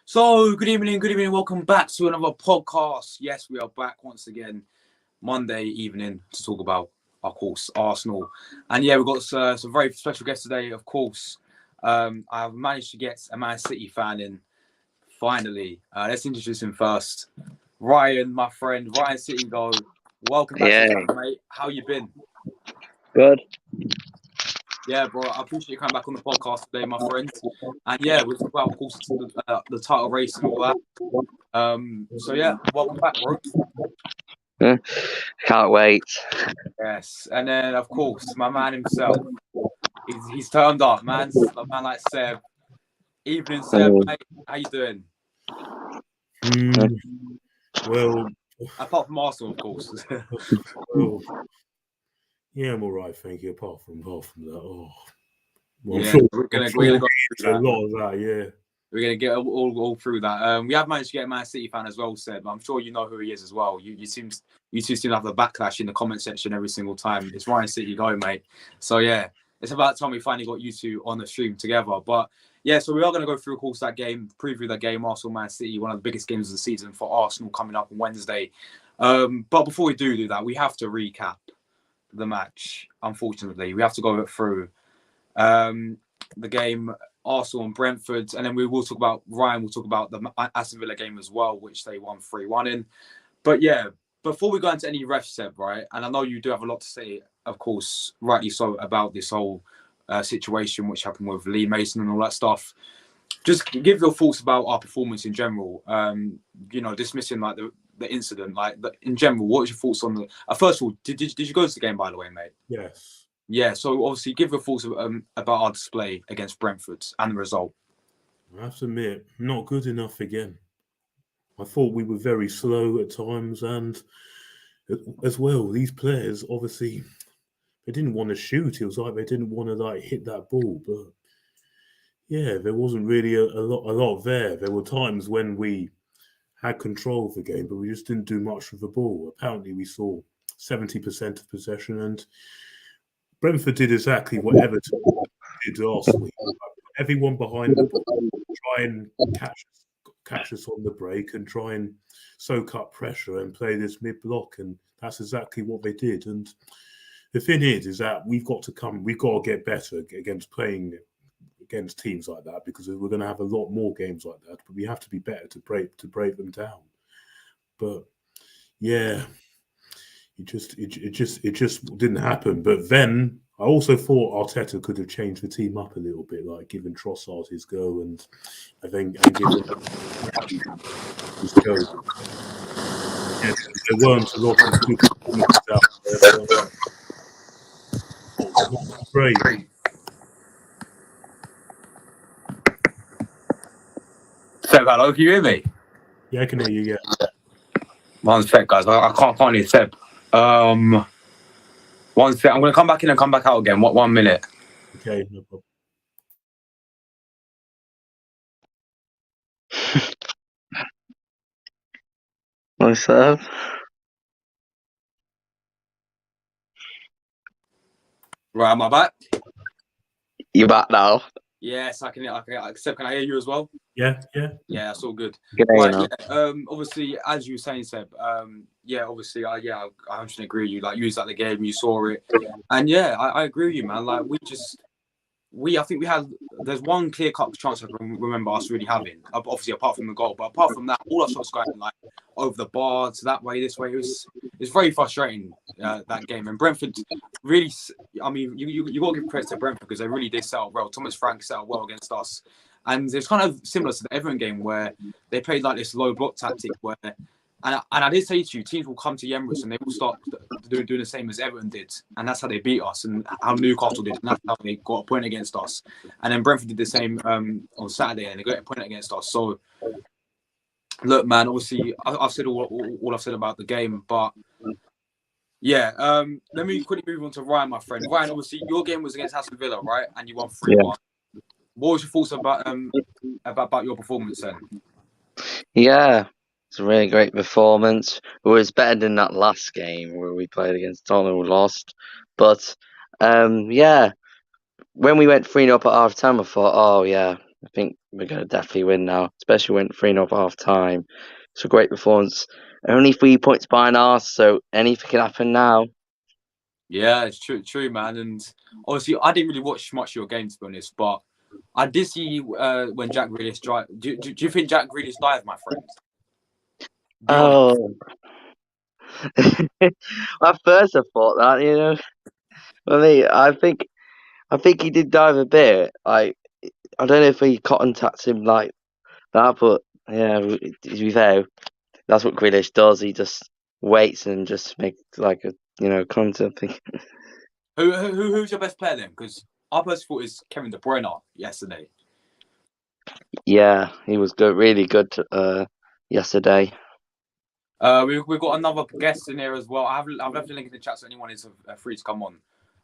So, good evening, welcome back to another podcast. Yes, we are back once again, Monday evening, to talk about, of course, Arsenal. And yeah, we've got some very special guests today, of course. I've managed to get a Man City fan in, finally. Let's introduce him first. Ryan, my friend, Ryan City Go. Welcome back to the channel, mate. How you been? Good. Yeah, bro, I appreciate you coming back on the podcast today, my friend. And yeah, we'll talk about, of course, the title race and all that. So yeah, welcome back, bro. Can't wait. Yes, and then of course my man himself. He's turned up, man. A man like Seb. Evening, Seb. Mate, how you doing? Well, apart from Arsenal, of course. well, yeah, I'm all right, thank you. Apart from that, well, yeah, sure, we're gonna go through that. A lot of that, yeah. We're gonna get all through that. We have managed to get a Man City fan as well, Seb. I'm sure you know who he is as well. You two seem to have a backlash in the comment section every single time. It's Ryan City going, mate. So yeah, it's about time we finally got you two on the stream together. But yeah, so we are going to go through, of course, that game, preview that game, Arsenal Man City, one of the biggest games of the season for Arsenal coming up on Wednesday. But before we do that, we have to recap the match. Unfortunately, we have to go through the game, Arsenal and Brentford, and then we will talk about Ryan. Will talk about the Aston Villa game as well, which they won 3-1 in. But yeah, before we go into any ref, Seb, right? And I know you do have a lot to say, of course, rightly so, about this whole situation which happened with Lee Mason and all that stuff. Just give your thoughts about our performance in general. Dismissing like the incident, like in general. What was your thoughts on the? First of all, did you go to the game, by the way, mate? Yes. Yeah. So obviously, give your thoughts about our display against Brentford and the result. I have to admit, not good enough again. I thought we were very slow at times, and as well, these players obviously. They didn't want to shoot. It was like they didn't want to hit that ball. But yeah, there wasn't really a lot there. There were times when we had control of the game, but we just didn't do much with the ball. Apparently, we saw 70% of possession, and Brentford did exactly what Everton did last week. Everyone behind the ball, try and catch us on the break, and try and soak up pressure and play this mid block, and that's exactly what they did. And the thing is that we've got to get better against playing against teams like that, because we're going to have a lot more games like that. But we have to be better to break them down. But yeah, it just didn't happen. But then I also thought Arteta could have changed the team up a little bit, like giving Trossard his go and giving his go. Yeah, there weren't a lot of good performances out there. Great. Seb, hello, can you hear me? Yeah, I can hear you. Yeah. One sec, guys. I can't hear Seb. 1 sec. I'm going to come back in and come back out again. 1 minute. Okay, no problem. What's up? Right, am I back? You back now? Yes, I can. Seb, can I hear you as well? Yeah. Yeah, that's all good. Good Right, yeah, obviously, as you were saying, Seb, obviously, I 100% agree with you. Like, you was at the game, you saw it. And yeah, I agree with you, man. Like, we I think we had. There's one clear cut chance I can remember us really having. Obviously, apart from the goal, but apart from that, all our shots going like over the bar to that way, this way. It's very frustrating that game. And Brentford really, I mean, you got to give credit to Brentford because they really did set up well. Thomas Frank set up well against us, and it's kind of similar to the Everton game where they played like this low block tactic where. And I did say to you, teams will come to the Emirates and they will start doing the same as Everton did. And that's how they beat us and how Newcastle did. And that's how they got a point against us. And then Brentford did the same on Saturday and they got a point against us. So, look, man, obviously, I've said all I've said about the game. But, yeah, let me quickly move on to Ryan, my friend. Ryan, obviously, your game was against Aston Villa, right? And you won 3-1. Yeah. What was your thoughts about your performance then? Yeah, it's a really great performance. It was better than that last game where we played against Tottenham and lost. But yeah, when we went 3-0 up at half time, I thought, oh yeah, I think we're going to definitely win now, especially when 3-0 up at half time. It's a great performance. Only 3 points behind us, so anything can happen now. Yeah, it's true, man. And obviously, I didn't really watch much of your game, to be honest, but I did see when Jack Grealish died. Do you think Jack Grealish died, my friend? Be honest. Oh, at first I thought that, you know. I think he did dive a bit. I don't know if he contacts him like that, but yeah, to be fair, that's what Grealish does. He just waits and just makes like a contact thing. Who's your best player then? Because I personally thought it was Kevin De Bruyne yesterday. Yeah, he was good, really good yesterday. We've got another guest in here as well. I've left the link in the chat so anyone is free to come on.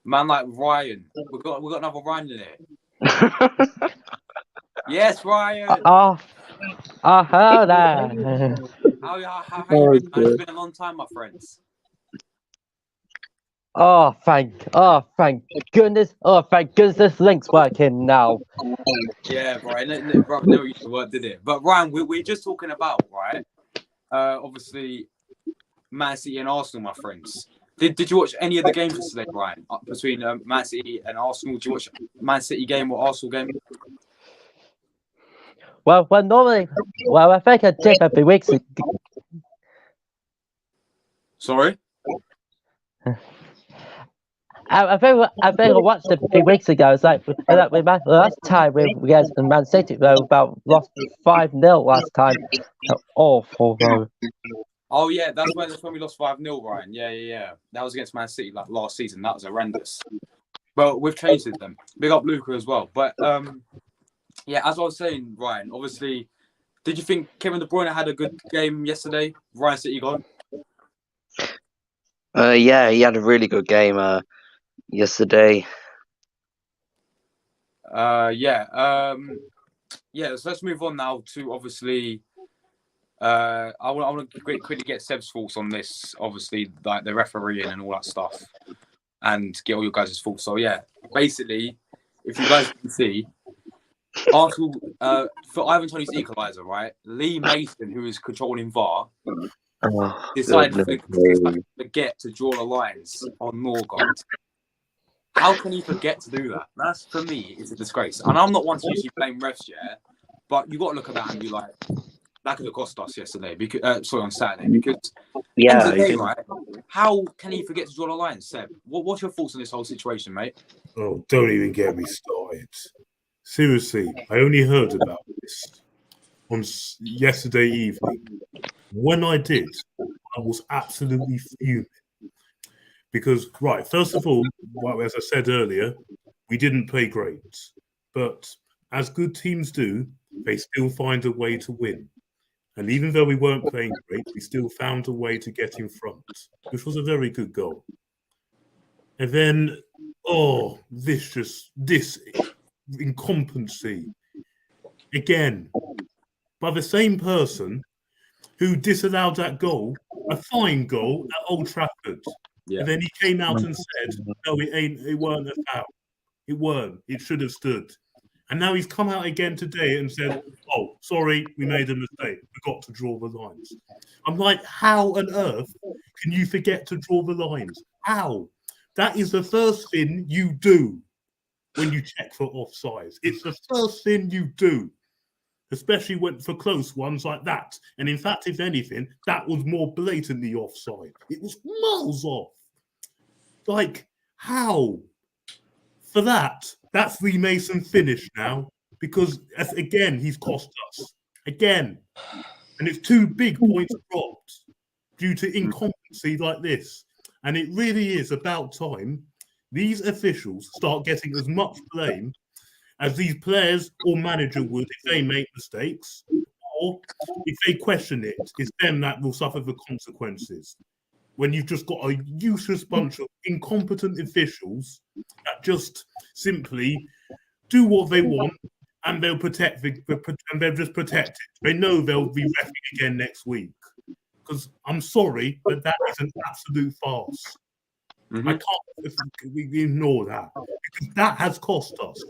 Man like Ryan, we got another Ryan in here. Yes, Ryan. Oh, hello. How you been? Man? It's been a long time, my friends. Thank goodness. Oh, thank goodness this link's working now. Yeah, Ryan. Never used to work, did it? But Ryan, we're just talking about, right? Obviously, Man City and Arsenal, my friends. Did you watch any of the games yesterday, Ryan? Between Man City and Arsenal, did you watch Man City game or Arsenal game? Well, normally, I think I did every week. Sorry. I think I watched it a few weeks ago. It's like last time we against Man City, we about lost 5-0 last time. Awful though. Oh yeah, that's when we lost 5-0, Ryan. Yeah. That was against Man City like last season. That was horrendous. Well, we've changed it then. Big up Luca as well. But yeah, as I was saying, Ryan, obviously, did you think Kevin De Bruyne had a good game yesterday? Ryan City gone. Yeah, he had a really good game yesterday. Yeah. So let's move on now to obviously. I want to quickly get Seb's thoughts on this. Obviously, like the refereeing and all that stuff, and get all your guys' thoughts. So yeah, basically, if you guys can see, Arsenal for Ivan Toney's equaliser, right? Lee Mason, who is controlling VAR, decided to forget to draw the lines on Norgard. How can he forget to do that? That's, for me, it's a disgrace. And I'm not one to usually blame refs, yeah, but you got to look at that and be like, that could have cost us yesterday, because on Saturday, because end of the day, right? How can he forget to draw the lines, Seb? What's your thoughts on this whole situation, mate? Oh, don't even get me started. Seriously, I only heard about this on yesterday evening. When I did, I was absolutely fuming. Because, right, first of all, as I said earlier, we didn't play great. But as good teams do, they still find a way to win. And even though we weren't playing great, we still found a way to get in front, which was a very good goal. And then, this incompetency again by the same person who disallowed that goal, a fine goal at Old Trafford. Yeah. And then he came out and said, no, it weren't a foul. It weren't. It should have stood. And now he's come out again today and said, oh, sorry, we made a mistake. We got to draw the lines. I'm like, how on earth can you forget to draw the lines? How? That is the first thing you do. when you check for offsides. It's the first thing you do, especially when for close ones like that. And in fact, if anything, that was more blatantly offside. It was miles off. Like, how? For that, that Freemason finish now, because again, he's cost us. Again. And it's 2 big points dropped due to incompetency like this. And it really is about time these officials start getting as much blame as these players or manager would if they make mistakes, or if they question it, it's them that will suffer the consequences. When you've just got a useless bunch of incompetent officials that just simply do what they want, and they'll protect and they'll just protect it. They know they'll be refereeing again next week. Because I'm sorry, but that is an absolute farce. I can't ignore that, because that has cost us.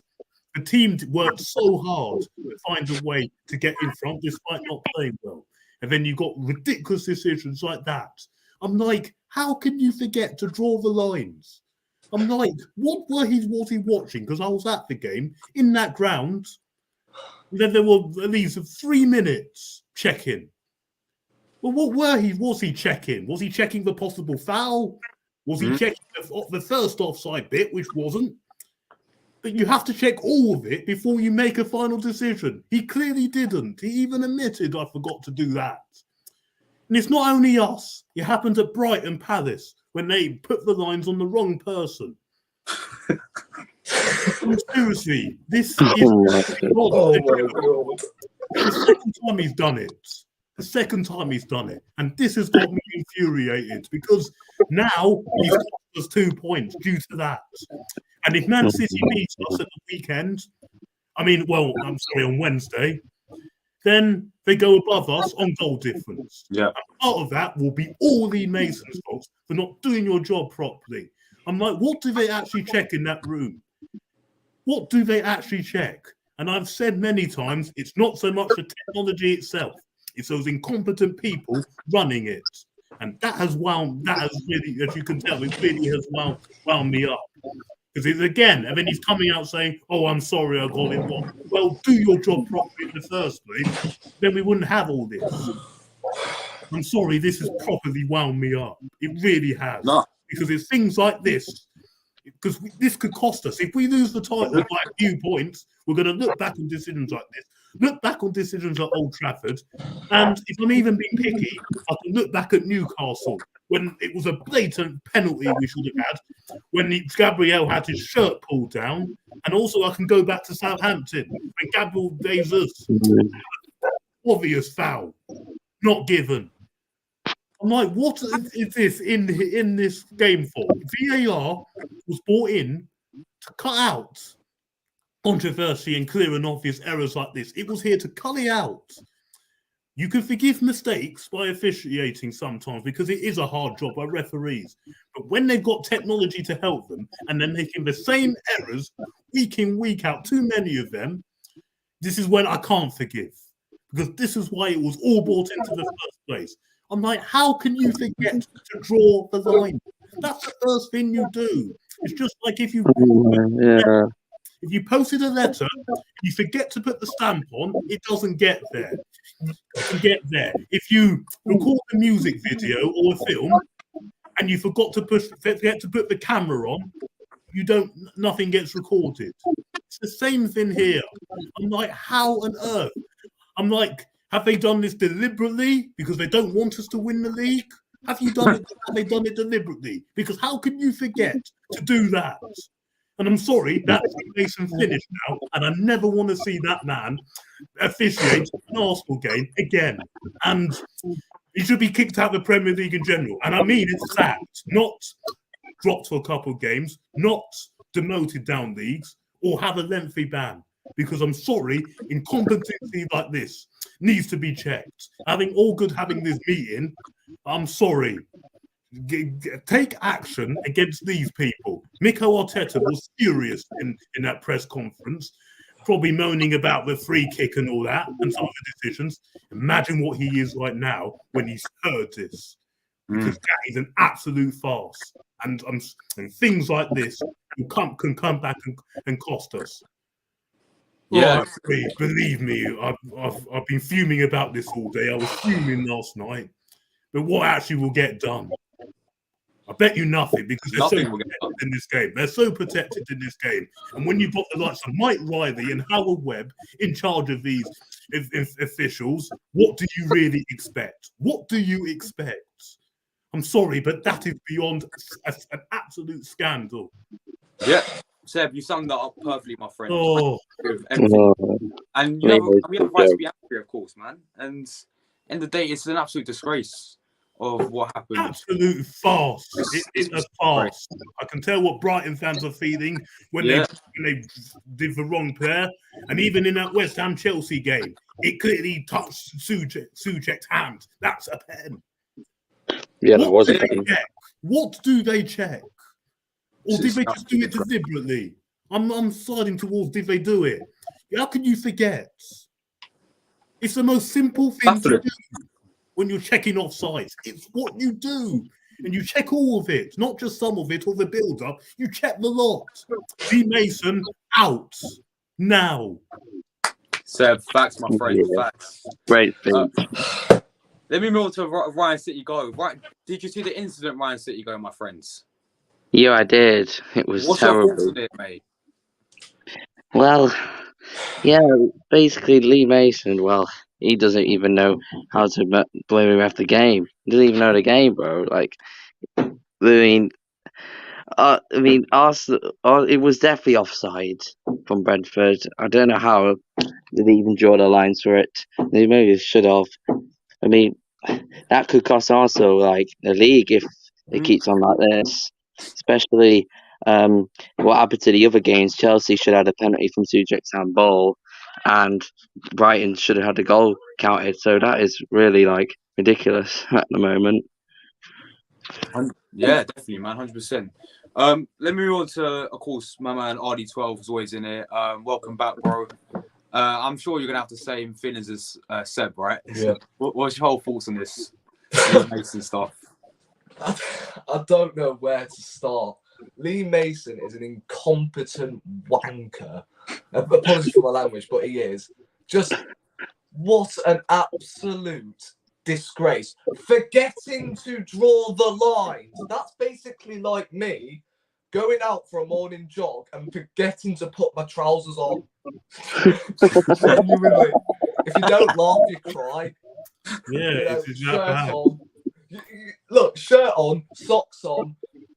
The team worked so hard to find a way to get in front despite not playing well. And then you got ridiculous decisions like that. I'm like, how can you forget to draw the lines? I'm like, what was he watching? Because I was at the game in that ground. Then there were at least 3 minutes checking. Well, what was he checking? Was he checking the possible foul? Was he checking the first offside bit, which wasn't? But you have to check all of it before you make a final decision. He clearly didn't. He even admitted, I forgot to do that. And it's not only us. It happened at Brighton Palace when they put the lines on the wrong person. Seriously, this is the second time he's done it. The second time he's done it. And this has got me infuriated, because now he's got us 2 points due to that. And if Man City beats us at the weekend, on Wednesday, then they go above us on goal difference. Yeah. And part of that will be all Lee Mason's fault for not doing your job properly. I'm like, what do they actually check in that room? What do they actually check? And I've said many times, it's not so much the technology itself. It's those incompetent people running it. And that has really, as you can tell, it really has wound me up. Because it's again, and then he's coming out saying, oh, I'm sorry, I got it wrong. Well, do your job properly in the first place, then we wouldn't have all this. I'm sorry, this has properly wound me up. It really has. No. Because it's things like this. Because this could cost us. If we lose the title by a few points, we're going to look back on decisions like this, look back on decisions at Old Trafford, and if I'm even being picky, I can look back at Newcastle when it was a blatant penalty we should have had, when Gabriel had his shirt pulled down, and also I can go back to Southampton when Gabriel Jesus, obvious foul, not given. I'm like, what is this in this game for? VAR was brought in to cut out controversy and clear and obvious errors like this. It was here to cut it out. You can forgive mistakes by officiating sometimes, because it is a hard job by referees. But when they've got technology to help them and they're making the same errors week in, week out, too many of them, this is when I can't forgive. Because this is why it was all brought into the first place. I'm like, how can you forget to draw the line? That's the first thing you do. It's just like if you posted a letter, you forget to put the stamp on, it doesn't get there. It can get there. If you record a music video or a film and you forget to put the camera on, nothing gets recorded. It's the same thing here. I'm like, how on earth? I'm like, have they done this deliberately because they don't want us to win the league? Have they done it deliberately? Because how can you forget to do that? And I'm sorry, that's Mason finished now, and I never want to see that man officiate an Arsenal game again. And he should be kicked out of the Premier League in general. And I mean, it's sacked, not dropped for a couple of games, not demoted down leagues, or have a lengthy ban. Because I'm sorry, incompetency like this needs to be checked. Having this meeting, I'm sorry. Take action against these people. Mikel Arteta was furious in that press conference, probably moaning about the free kick and all that, and some of the decisions. Imagine what he is right now when he's heard this. because that is an absolute farce. And things like this can come back and cost us. Yeah. Oh, believe me, I've been fuming about this all day. I was fuming last night. But what actually will get done? I bet you nothing, because they're so Nothing will get done. protected in this game. They're so protected in this game. And when you've got the likes of Mike Riley and Howard Webb in charge of these officials, what do you really expect? What do you expect? I'm sorry, but that is beyond an absolute scandal. Yeah. Seb, you summed that up perfectly, my friend. Oh, And you know, we have a right to be angry, of course, man. And end of the day, it's an absolute disgrace of what happened. absolute farce. It's a farce. I can tell what Brighton fans are feeling when they did the wrong player. And even in that West Ham Chelsea game, it clearly touched Souček's hand. That's a pen. Yeah, that was a pen. pen. What do they check? Or did they just do it deliberately? I'm siding towards did they do it? How can you forget? It's the most simple thing to do when you're checking offsides. It's what you do. And you check all of it, not just some of it or the build-up. You check the lot. Lee Mason, out. Now. Seb, facts, my friend, facts. Great thing. Let me move on to Ryan City go. Right, did you see the incident, Ryan City go, my friends? Yeah, I did. It was What's terrible. your thoughts on it, mate? Well, yeah, basically Lee Mason, well, he doesn't even know how to blame him after the game. He doesn't even know the game, bro. Like, I mean, Arsenal, it was definitely offside from Brentford. I don't know how they even draw the lines for it. They maybe should have. I mean, that could cost Arsenal, like, the league if it keeps on like this. Especially what happened to the other games. Chelsea should have had a penalty from Souček's handball, and Brighton should have had the goal counted. So that is really, like, ridiculous at the moment. Yeah, definitely, man, 100%. Let me move on to, of course, my man RD12 is always in it. Welcome back, bro. I'm sure you're gonna have the same feelings as Seb, right? Yeah. What's your whole thoughts on this Mason stuff? I don't know where to start. Lee Mason is an incompetent wanker. Apologies for my language, but he is. Just what an absolute disgrace. Forgetting to draw the lines. That's basically like me going out for a morning jog and forgetting to put my trousers on. Genuinely. If you don't laugh, you cry. Yeah, it's that bad. Look, shirt on, socks on,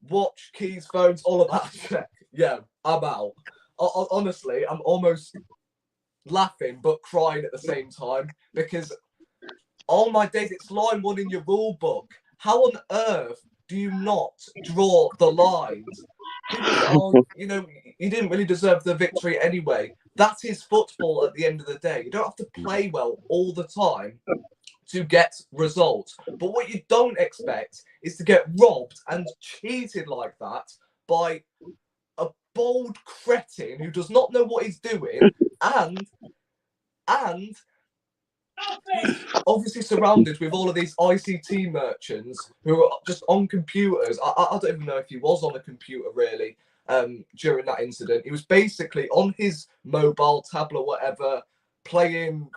watch, keys, phones, all of that check. Yeah, I'm out. Honestly, I'm almost laughing but crying at the same time because oh my days, it's line 1 in your rule book. How on earth do you not draw the lines? People say, oh, you know, you didn't really deserve the victory anyway. That is football at the end of the day. You don't have to play well all the time to get results. But what you don't expect is to get robbed and cheated like that by a bold cretin who does not know what he's doing and he's obviously surrounded with all of these ICT merchants who are just on computers. I don't even know if he was on a computer really during that incident. He was basically on his mobile tablet, whatever, playing,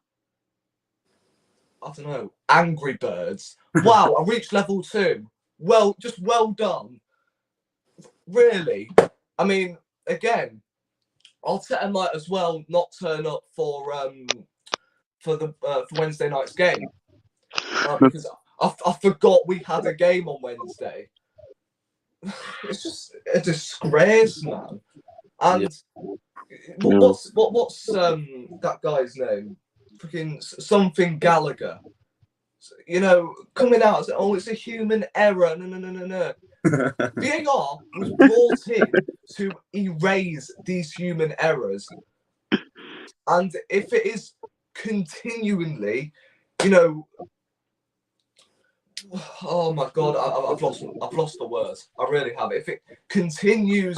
I don't know, Angry Birds. Wow, I reached level 2. Well, just well done. Really? I mean, again, Arteta might as well not turn up for Wednesday night's game because I forgot we had a game on Wednesday. It's just a disgrace, man. And what's that guy's name? Freaking something Gallagher. You know, coming out and saying, "Oh, it's a human error." No. VAR was brought in to erase these human errors, and if it is continually, you know, oh my god, I've lost the words. I really have. If it continues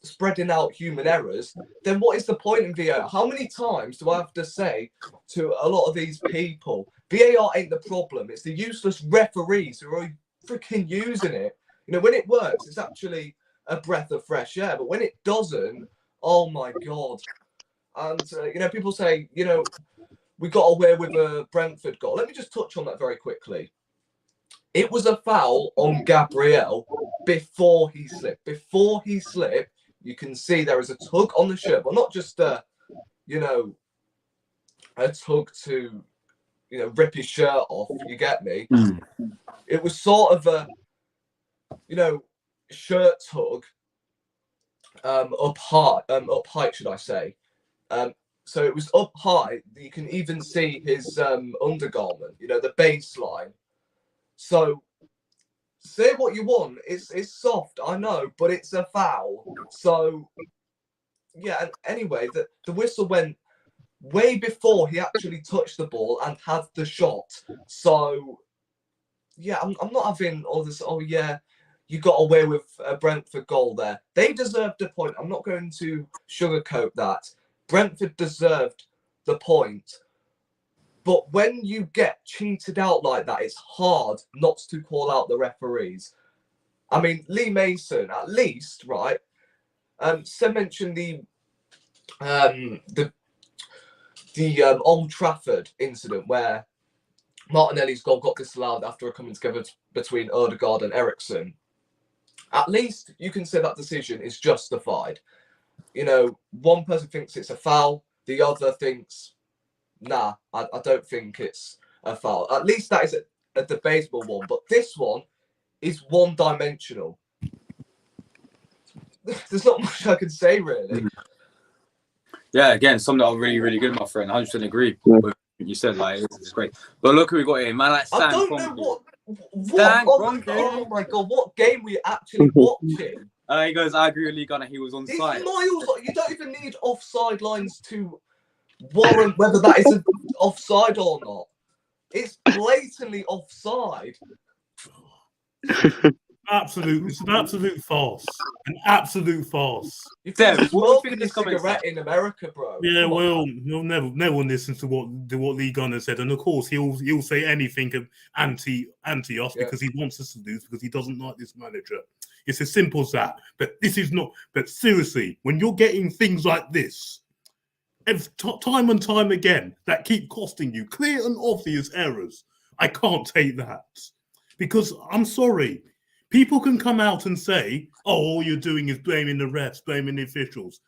spreading out human errors, then what is the point in VAR? How many times do I have to say to a lot of these people, VAR ain't the problem, it's the useless referees who are freaking using it. You know, when it works, it's actually a breath of fresh air, but when it doesn't, oh my God. And, you know, people say, you know, we got away with a Brentford goal. Let me just touch on that very quickly. It was a foul on Gabriel before he slipped. Before he slipped, you can see there is a tug on the shirt, but not just you know, a tug to, you know, rip his shirt off. You get me? It was sort of a, you know, shirt tug up height, should I say? So it was up high. You can even see his undergarment. You know, the baseline. So say what you want. It's soft, I know, but it's a foul. So yeah. And anyway, the whistle went way before he actually touched the ball and had the shot. So yeah, I'm not having all this. Oh yeah, you got away with a Brentford goal there. They deserved a point. I'm not going to sugarcoat that. Brentford deserved the point. But when you get cheated out like that, it's hard not to call out the referees. I mean, Lee Mason, at least, right? Sam mentioned the Old Trafford incident where Martinelli's goal got disallowed after a coming together between Odegaard and Eriksen. At least you can say that decision is justified. You know, one person thinks it's a foul, the other thinks, nah, I don't think it's a foul. At least that is a debatable one. But this one is one-dimensional. There's not much I can say, really. Yeah, again, something that was really, really good, my friend. 100% agree with what you said. Like, it's great. But look who we got here, man. Like Stan I don't Kroenke. know Stan what Kroenke. oh my God, what game we actually watching? He goes, I agree with Lee Gunner. He was on It's site. miles. You don't even need offside lines to warrant whether that is an offside or not. It's blatantly offside. It's an absolute farce. An absolute farce. You Dev, think what do you think smoking of a this comment, cigarette in America, bro? Yeah, Come on. well, no one listens to what Lee Gunner said, and of course he'll say anything anti us because he wants us to lose because he doesn't like this manager. It's as simple as that. But this is not. But seriously, when you're getting things like this, time and time again, that keep costing you clear and obvious errors, I can't take that because I'm sorry. People can come out and say, "Oh, all you're doing is blaming the refs, blaming the officials."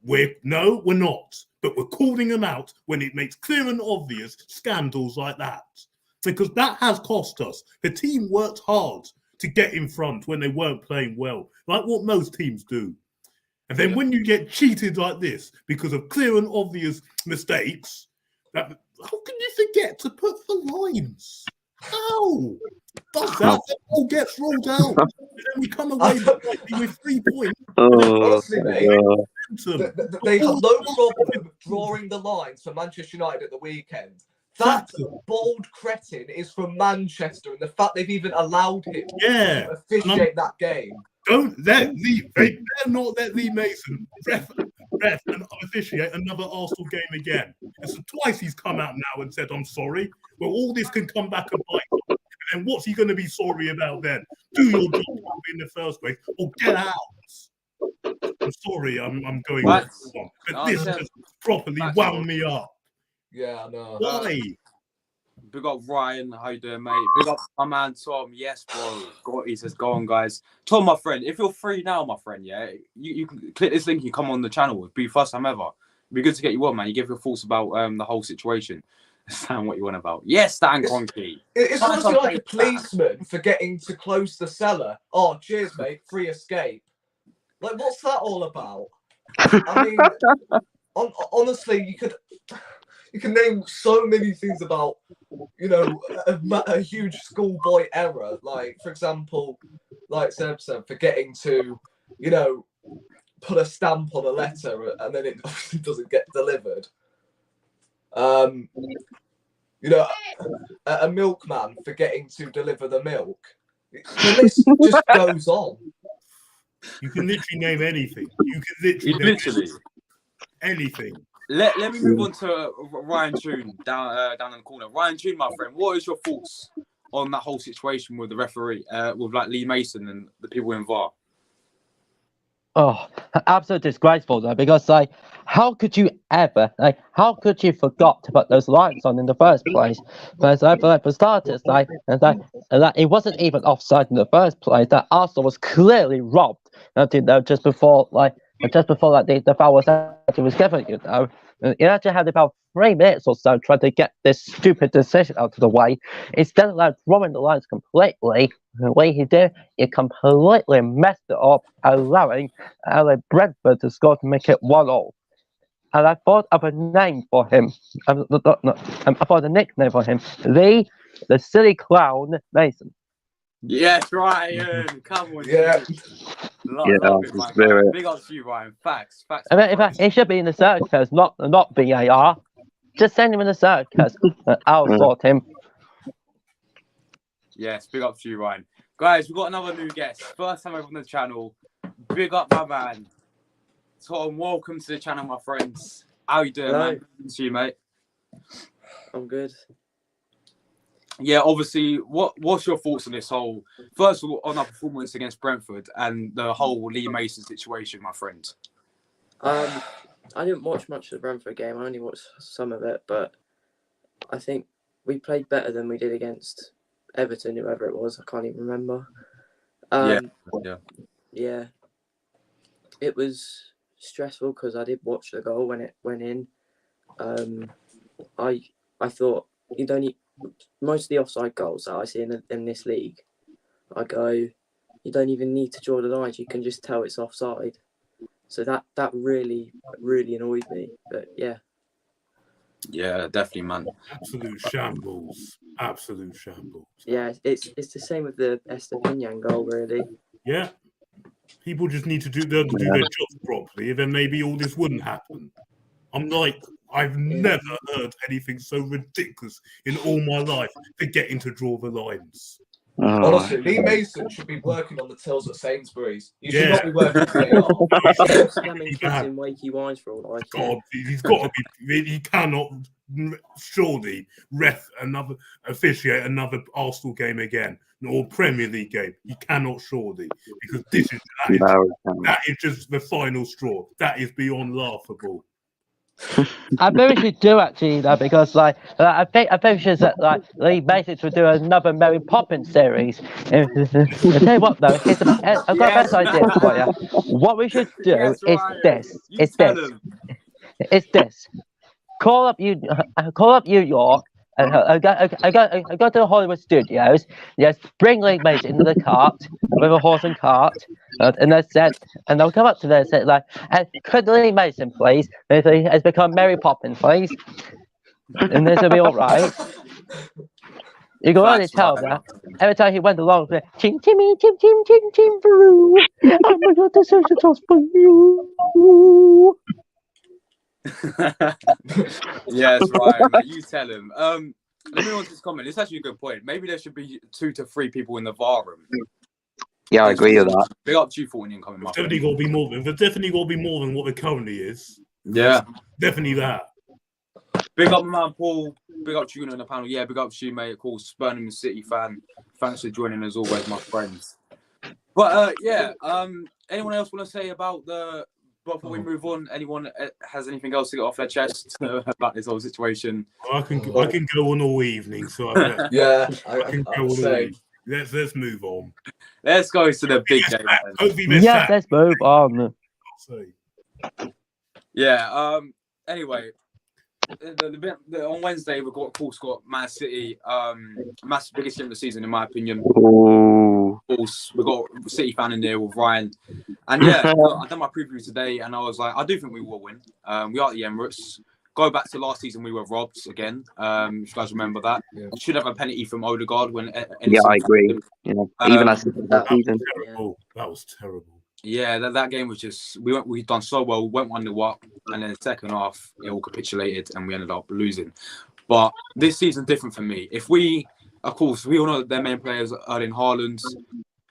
We're not. But we're calling them out when it makes clear and obvious scandals like that. Because that has cost us. The team worked hard to get in front when they weren't playing well, like what most teams do. And then when you get cheated like this because of clear and obvious mistakes, how can you forget to put the lines? How? Does that? The ball gets rolled out. And then we come away with 3 points. Honestly, mate, Momentum. they have no problem drawing the lines for Manchester United at the weekend. That bold cretin is from Manchester, and the fact they've even allowed him to officiate that game. Don't let Lee. They dare not let Lee Mason ref and officiate another Arsenal game again. It's twice he's come out now and said, "I'm sorry." Well, all this can come back and bite him. And what's he going to be sorry about then? Do your job in the first place, or get out. I'm sorry, I'm going on, but this just properly wound me up. Yeah, I know. Why? Big up Ryan, how you doing, mate? Big up my man Tom. Yes, bro. He says, go on, guys. Tom, my friend, if you're free now, my friend, yeah, you can click this link. You come on the channel. It'd be first time ever. It'd be good to get you on, man. You give your thoughts about the whole situation. Stan, what you want about? Yes, Stan Kroenke. It's honestly like a policeman forgetting to close the cellar. Oh, cheers, mate. Free escape. Like, what's that all about? I mean, honestly, you can name so many things about, you know, a huge schoolboy error. Like, for example, like Seb said, forgetting to, you know, put a stamp on a letter and then it obviously doesn't get delivered. You know, a milkman forgetting to deliver the milk. The list just goes on. You can literally name anything. You can literally name Literally. anything. Let me move on to Ryan Toon down in the corner. Ryan Toon, my friend, what is your thoughts on that whole situation with the referee, with like Lee Mason and the people in VAR? Oh, absolutely disgraceful though, because like, how could you ever, like, how could you forgot to put those lights on in the first place? Because for starters, it wasn't even offside in the first place. That Arsenal was clearly robbed, just before the foul was actually given. You actually had about 3 minutes or so trying to get this stupid decision out of the way. Instead of like drawing the lines completely, the way he did, he completely messed it up, allowing Brentford to score to make it 1-1. And I thought of a name for him. I thought a nickname for him. The silly clown Mason. Yes, Ryan. Come on. Yeah. Love it, my man. Big up to you, Ryan. Facts. I mean, he should be in the circus, not VAR. Just send him in the circus. I'll sort him. Yes, big up to you, Ryan. Guys, we've got another new guest. First time over on the channel. Big up, my man. Tom, welcome to the channel, my friends. How you doing, man? Good to see you, mate. I'm good. Yeah, obviously, what's your thoughts on this whole, first of all, on our performance against Brentford and the whole Lee Mason situation, my friend? I didn't watch much of the Brentford game. I only watched some of it, but I think we played better than we did against Everton, whoever it was. I can't even remember. Yeah. It was stressful because I did watch the goal when it went in. I thought most of the offside goals that I see in this league, I go, you don't even need to draw the lines. You can just tell it's offside. So that really, really annoyed me. But yeah. Yeah, definitely, man. Absolute shambles. Absolute shambles. Yeah, it's the same with the Estepinian goal, really. Yeah. People just need to do their jobs properly, and then maybe all this wouldn't happen. I've never heard anything so ridiculous in all my life forgetting to draw the lines. Honestly, Lee Mason should be working on the tills at Sainsbury's. You should not be working at VAR. Slamming kids in wakey wines for all I care. God, he's got to be. He cannot surely officiate another Arsenal game again, or Premier League game. He cannot surely, because that is just the final straw. That is beyond laughable. I bet we should do actually that, because I think we should Lee Mason should do another Mary Poppins series. I tell you what though, I've got a better idea for you. What we should do is this. Call up New York. I go to the Hollywood studios. Yes, bring Lee Mason into the cart with a horse and cart, and they said, and they'll come up to them and say like, "Could Lee Mason please has become Mary Poppins, please?" And this will be all right. You can already tell that every time he went along, chim chimmy chim chim chim chim blue. Oh my God, this is the toss for you. Yes, right. You tell him. Let me on to this comment. It's actually a good point. Maybe there should be 2 to 3 people in the VAR room. Yeah, I agree with that. Big up to you for an incoming. There's definitely got to be more. There's definitely got to be more than what it currently is. Yeah, definitely that. Big up, my man Paul. Big up to you on the panel. Yeah, big up to you, mate. Of course, Birmingham City fan. Thanks for joining as always, my friends. But yeah, anyone else want to say about the? Before we move on, anyone has anything else to get off their chest about this whole situation? I can go on all evening, so I can go on all evening. Let's move on. Let's go to the big game. Let's move on. Yeah. Anyway, on Wednesday we've got, of course, Man City. Massive biggest game of the season, in my opinion. Of course, we've got a City fan in there with Ryan, and yeah, I done my preview today, and I was like, I do think we will win. We are at the Emirates. Go back to last season, we were robbed again. If you guys remember that, we should have a penalty from Odegaard when. I agree. Even as that season, that was terrible. Yeah, that game was just we've done so well. We went 1-0 up, and then the second half it all capitulated, and we ended up losing. But this season's different for me. If we, of course, we all know that their main players are in Haaland.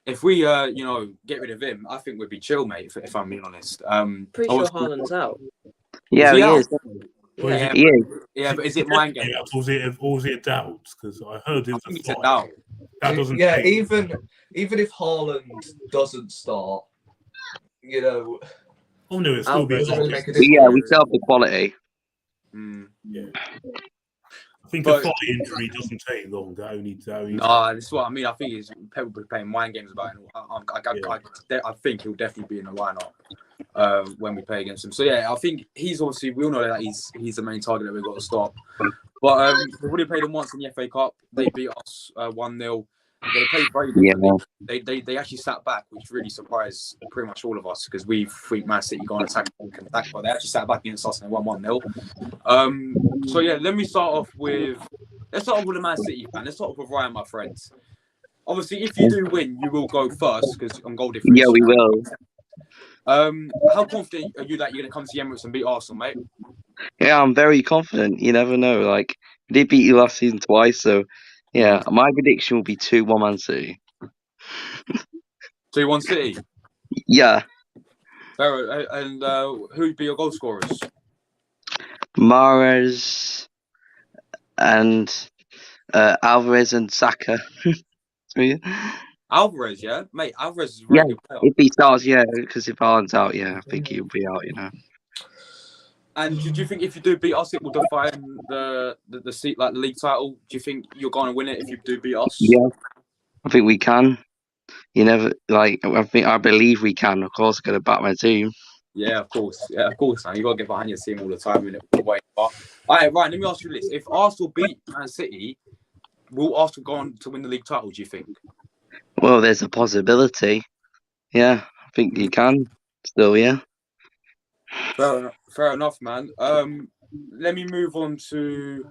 if we get rid of him, I think we'd be chill, mate. If I'm being honest. Pretty sure obviously- Haaland's out. Yeah, he he out? is. Well, Yeah. He is. Yeah, but is it mind games? Yeah, or was it doubts? Because I heard it I was think a it's a fight. doubt. That doesn't. Yeah, take- even if Haaland doesn't start, you know, Oh no, it'll still be a Alvarez doesn't lot. really make a But yeah, we difference. still have the quality. Mm. Yeah. I think But- a thigh injury doesn't take long. That only. Nah, this is what I mean. I think he's people be playing mind games about it. I think he'll definitely be in the lineup when we play against him. So yeah, I think he's obviously, we all know that he's the main target that we've got to stop. But we've already played them once in the FA Cup. They beat us 1-0. They played very differently. They actually sat back, which really surprised pretty much all of us because we think Man City go on attack, but they actually sat back against us and they won 1-0. So yeah, let's start off with the Man City fan. Let's start off with Ryan, my friends. Obviously, if you do win, you will go first because on goal difference. Yeah, we will. How confident are you that you're going to come to the Emirates and beat Arsenal, mate? Yeah, I'm very confident. You never know. Like, we did beat you last season twice, so yeah, my prediction will be 2-1 Man City. 2-1 City. Yeah, And who'd be your goal scorers? Mahrez and Alvarez and Saka. Alvarez, yeah? Mate, Alvarez is a very good player. If he starts, yeah, because if Haaland's out, yeah, I think he'll be out, And do you think if you do beat us, it will define the seat, like the league title? Do you think you're going to win it if you do beat us? Yeah, I think we can. You never, I believe we can. Of course, got to back my team. Yeah, of course. Yeah, of course, man. You got to get behind your team all the time in it. Way. But, all right, Ryan, let me ask you this. If Arsenal beat Man City, will Arsenal go on to win the league title, do you think? Well, there's a possibility. Yeah, I think you can still, yeah. Fair enough, man. Let me move on to.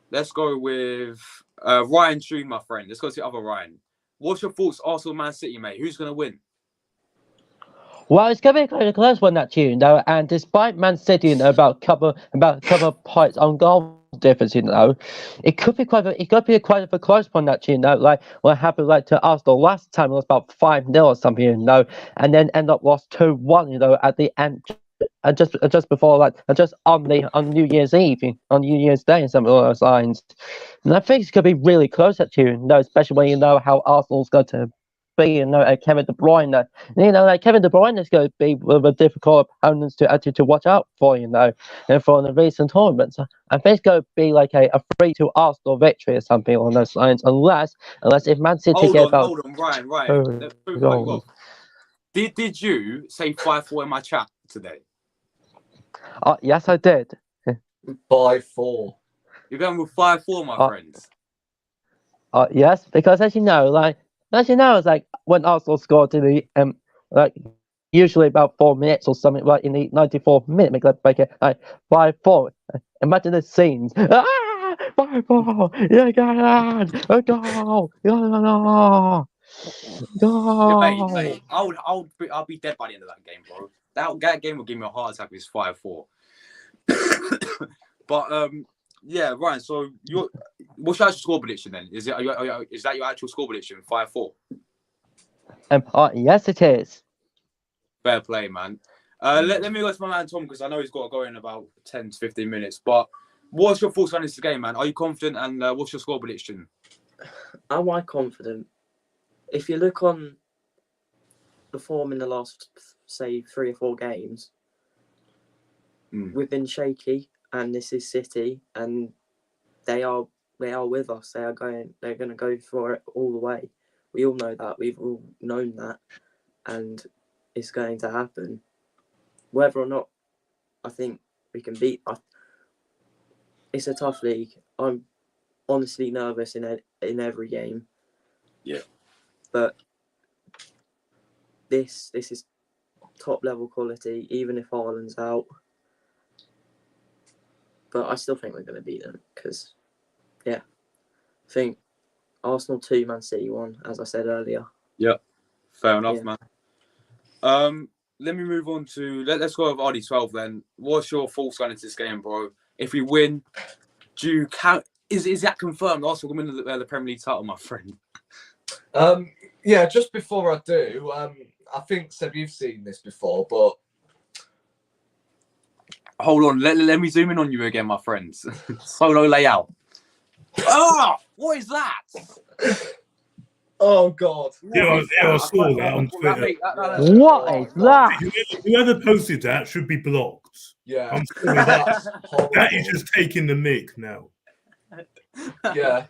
Let's go with Ryan True, my friend. Let's go to the other Ryan. What's your thoughts, Arsenal, Man City, mate? Who's going to win? Well, it's going to be quite a close one, actually, and despite Man City, about a couple of points on goal difference, it could be quite a close one, actually, like what happened to Arsenal last time, it was about 5-0 or something, and then end up lost 2-1, at the end. And just before, just on New Year's Eve, on New Year's Day, and some of those lines, and I think it's going to be really close at you, especially when you know how Arsenal's going to be, Kevin De Bruyne, Kevin De Bruyne is going to be one of the difficult opponents to watch out for, and for the recent tournaments. I think it's going to be like a 3-2 Arsenal victory or something on those lines, unless if Man City Hold on, Ryan. Did you say 5-4 in my chat today? Yes, I did. 5-4. You're going with 5-4, my friends. Yes, because as you know, it's like when Arsenal scored in the usually about 4 minutes or something, in the 94th minute, make it 5-4. Imagine the scenes. 5-4. Yeah, go! Go! Yeah, mate, I'll be dead by the end of that game, bro. That game will give me a heart attack if it's 5-4. But yeah, Ryan. So what's your actual score prediction then? Is that your actual score prediction? 5-4. Yes, it is. Fair play, man. Let me go to my man Tom because I know he's got to go in about 10 to 15 minutes. But what's your thoughts on this game, man? Are you confident? And what's your score prediction? Am I confident? If you look on the form in the last, say, 3 or 4 games, we've been shaky, and this is City, and they are with us. They're going to go for it all the way. We all know that. We've all known that, and it's going to happen. Whether or not I think we can beat, it's a tough league. I'm honestly nervous in every game. Yeah. But this is top level quality, even if Haaland's out. But I still think we're going to beat them because, yeah, I think Arsenal 2, Man City 1, as I said earlier. Yeah, fair enough, man. Let me move on to let's go with RD12 then. What's your thoughts going into this game, bro? If we win, do you count? Is that confirmed? Arsenal will win the Premier League title, my friend. Yeah, just before I do, I think, Seb, you've seen this before, but... Hold on, let me zoom in on you again, my friends. Solo layout. Ah, what is that? Oh, God. Yeah, I saw that on Twitter. What is that? Whoever posted that should be blocked. Yeah. I'm sorry, That's horrible. that is just taking the mick now. Yeah.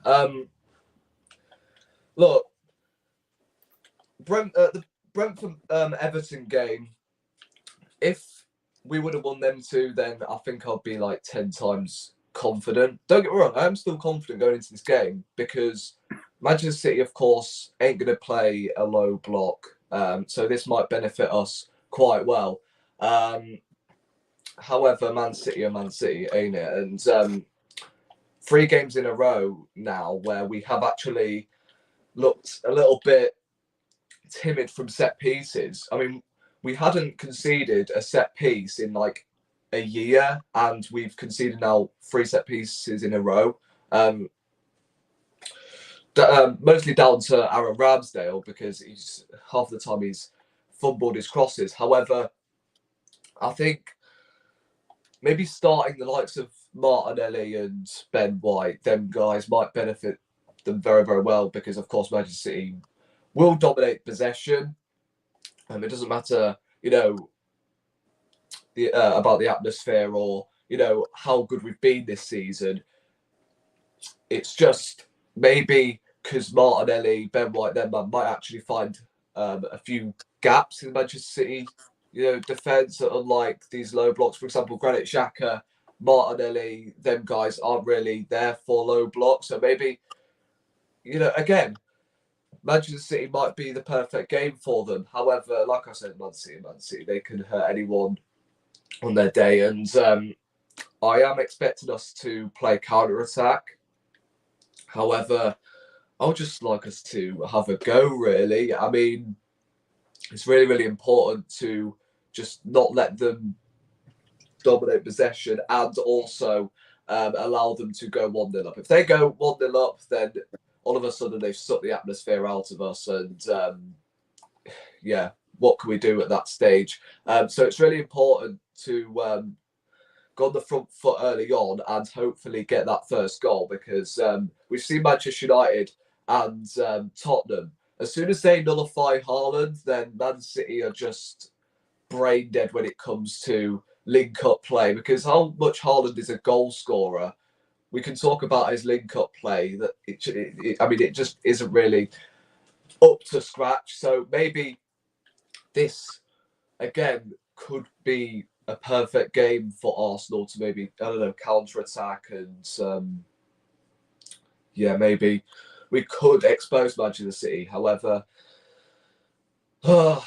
Look, the Brentford Everton game, if we would have won them two, then I think I'd be like 10 times confident. Don't get me wrong, I am still confident going into this game because Manchester City, of course, ain't going to play a low block. So this might benefit us quite well. However, Man City are Man City, ain't it? And 3 games in a row now where we have actually looked a little bit timid from set pieces. I mean, we hadn't conceded a set piece in like a year, and we've conceded now 3 set pieces in a row. Mostly down to Aaron Ramsdale because he's half the time he's fumbled his crosses. However, I think maybe starting the likes of Martinelli and Ben White, them guys might benefit them very, very well because, of course, Manchester City will dominate possession. It doesn't matter, about the atmosphere or, how good we've been this season. It's just maybe because Martinelli, Ben White, them might actually find a few gaps in Manchester City, defence, unlike these low blocks. For example, Granit Xhaka, Martinelli, them guys aren't really there for low blocks. So maybe, again, Manchester City might be the perfect game for them. However, like I said, Man City, they can hurt anyone on their day. And I am expecting us to play counter-attack. However, I would just like us to have a go, really. I mean, it's really, really important to just not let them dominate possession and also allow them to go 1-0 up. If they go 1-0 up, then all of a sudden they've sucked the atmosphere out of us. And what can we do at that stage? So it's really important to go on the front foot early on and hopefully get that first goal because we've seen Manchester United and Tottenham. As soon as they nullify Haaland, then Man City are just brain dead when it comes to link-up play because how much Haaland is a goal scorer, we can talk about his link-up play. That it just isn't really up to scratch. So maybe this, again, could be a perfect game for Arsenal to maybe, counter-attack and, maybe we could expose Manchester City. However, I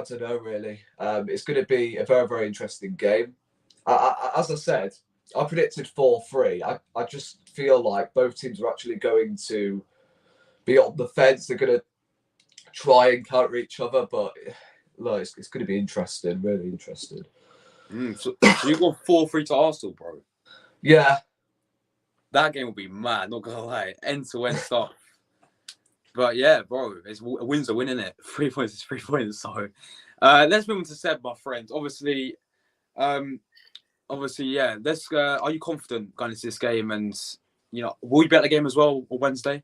don't know, really. It's going to be a very, very interesting game. As I said, I predicted 4-3. I just feel like both teams are actually going to be on the fence. They're going to try and counter each other, but look, it's going to be interesting, really interesting. So you got 4-3 to Arsenal, bro? Yeah. That game will be mad, not gonna lie. End-to-end stuff. But yeah, bro, a win's a win, isn't it? 3 points is 3 points. So let's move on to Seb, my friend. Obviously, yeah. Let's. Are you confident going into this game? And will you bet the game as well on Wednesday?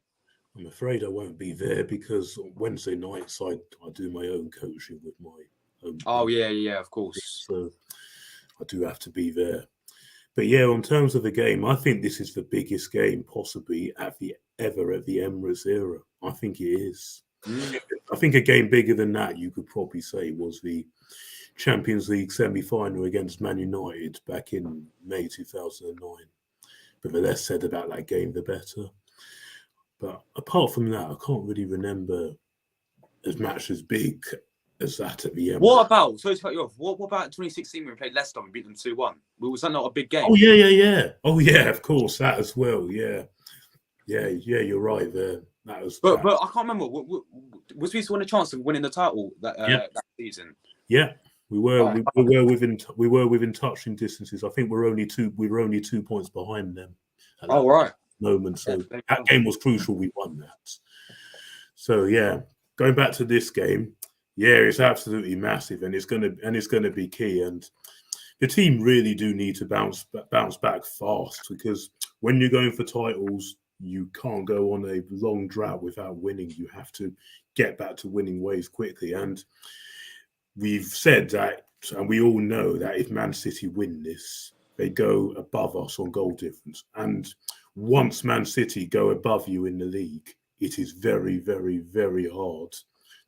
I'm afraid I won't be there because on Wednesday nights I do my own coaching with my own. Oh yeah, of course. So I do have to be there. But yeah, in terms of the game, I think this is the biggest game possibly ever at the Emirates era. I think it is. I think a game bigger than that, you could probably say, was the Champions League semi-final against Man United back in May 2009. But the less said about that game, the better. But apart from that, I can't really remember as much as big as that at the Emirates. What about, sorry to cut you off, what about 2016 when we played Leicester and we beat them 2-1? Was that not a big game? Oh, yeah. Oh, yeah, of course, that as well, yeah. Yeah, you're right there. That was. But I can't remember. Was we still in a chance of winning the title that season? Yeah, we were. We were within touching distances. I think we were only 2 points behind them. At that right. moment. So that game was crucial. We won that. So yeah, going back to this game, yeah, it's absolutely massive, and it's gonna be key. And the team really do need to bounce back fast, because when you're going for titles, you can't go on a long drought without winning. You have to get back to winning ways quickly. And we've said that, and we all know that if Man City win this, they go above us on goal difference. And once Man City go above you in the league, it is very, very, very hard